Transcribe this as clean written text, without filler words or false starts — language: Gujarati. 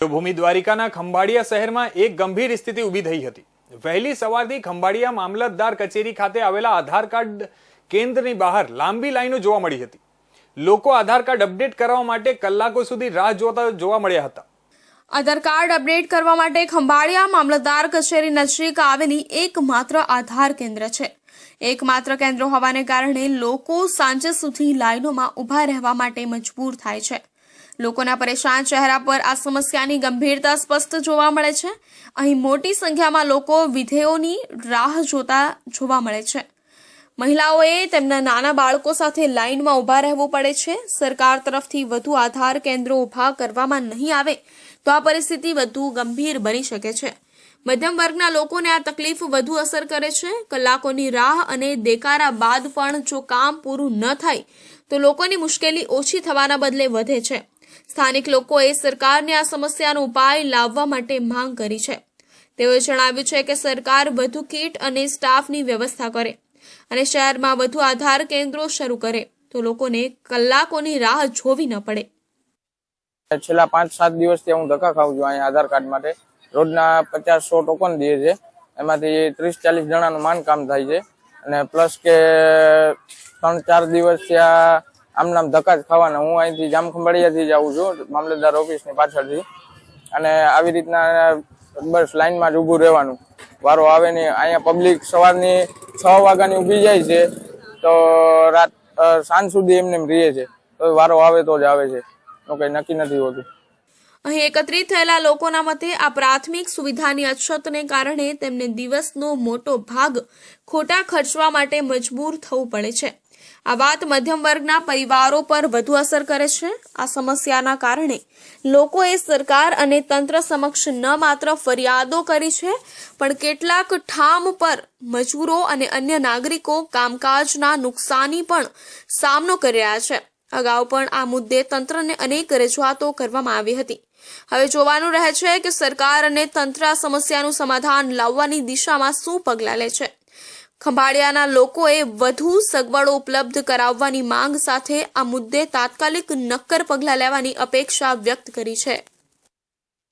ભૂમિ દ્વારિકાના ખંભાળિયા શહેરમાં એક ગંભીર સ્થિતિ ઊભી થઈ હતી। વહેલી સવારથી ખંભાળિયા મામલતદાર કચેરી ખાતે આવેલા આધાર કાર્ડ કેન્દ્રની બહાર લાંબી લાઈનો જોવા મળી હતી। લોકો આધાર કાર્ડ અપડેટ કરવા માટે કલાકો સુધી રાહ જોતા જોવા મળ્યા હતા। આધાર કાર્ડ અપડેટ કરવા માટે ખંભાળિયા મામલતદાર કચેરી નજીક આવેલી એકમાત્ર આધાર કેન્દ્ર છે। એકમાત્ર કેન્દ્ર હોવાને કારણે લોકો સાંજ સુધી લાઈનોમાં ઊભા રહેવા માટે મજબૂર થાય છે। લોકોના પરેશાન ચહેરા પર આ સમસ્યાની ગંભીરતા સ્પષ્ટ જોવા મળે છે। અહીં મોટી સંખ્યામાં લોકો વિધેયોની રાહ જોતા જોવા મળે છે। મહિલાઓએ તેમના નાના બાળકો સાથે લાઈનમાં ઊભા રહેવું પડે છે। સરકાર તરફથી વધુ આધાર કેન્દ્રો ઊભા કરવામાં નહીં આવે તો આ પરિસ્થિતિ વધુ ગંભીર બની શકે છે। મધ્યમ વર્ગના લોકોને આ તકલીફ વધુ અસર કરે છે। કલાકોની રાહ અને દેકારા બાદ પણ જો કામ પૂરું ન થાય તો લોકોની મુશ્કેલી ઓછી થવાના બદલે વધે છે। સ્થાનિક લોકોએ સરકારને આ સમસ્યાનો ઉપાય લાવવા માટે માંગ કરી છે। તેઓએ જણાવ્યું છે કે સરકાર વધુ કીટ અને સ્ટાફની વ્યવસ્થા કરે અને શહેરમાં વધુ આધાર કેન્દ્રો શરૂ કરે તો લોકોને કલાકોની રાહ જોવી ન પડે। છેલ્લા 5-7 દિવસથી હું ધક્કા ખાઉં છું અહીંયા આધાર કાર્ડ માટે। રોજના 50-100 ટોકન દે છે, એમાંથી 30-40 જણાનું કામ થાય છે અને પ્લસ કે 3-4 દિવસ ત્યાં આમ નામ ધક્કા જ ખાવાના। હું અહીંથી જામખંભાળિયાથી જ આવું છું, મામલતદાર ઓફિસની પાછળથી, અને આવી રીતના બસ લાઈનમાં જ ઊભું રહેવાનું, વારો આવે નહીં। અહીંયા પબ્લિક સવારની 6 વાગ્યાની ઊભી જાય છે તો રાત સાંજ સુધી એમને રહે છે, તો વારો આવે તો જ આવે છે, તો કંઈ નક્કી નથી હોતું। અહીં એકત્રિત થયેલા લોકોના મતે આ પ્રાથમિક સુવિધાની અછતને કારણે તેમને દિવસનો મોટો ભાગ ખોટા ખર્ચવા માટે મજબૂર થવું પડે છે। આ વાત મધ્યમ વર્ગના પરિવારો પર વધુ અસર કરે છે। આ સમસ્યાના કારણે લોકોએ સરકાર અને તંત્ર સમક્ષ ન માત્ર ફરિયાદો કરી છે પણ કેટલાક ઠામ પર મજૂરો અને અન્ય નાગરિકો કામકાજના નુકસાની પણ સામનો કરી રહ્યા છે। અગાઉ પણ આ મુદ્દે તંત્રને અનેક રજૂઆતો કરવામાં આવી હતી। હવે જોવાનું રહે છે કે સરકાર અને તંત્ર આ સમસ્યાનું સમાધાન લાવવાની દિશામાં શું પગલાં લે છે। ખંભાળિયાના લોકોએ વધુ સગવડો ઉપલબ્ધ કરાવવાની માંગ સાથે આ મુદ્દે તાત્કાલિક નક્કર પગલાં લેવાની અપેક્ષા વ્યક્ત કરી છે।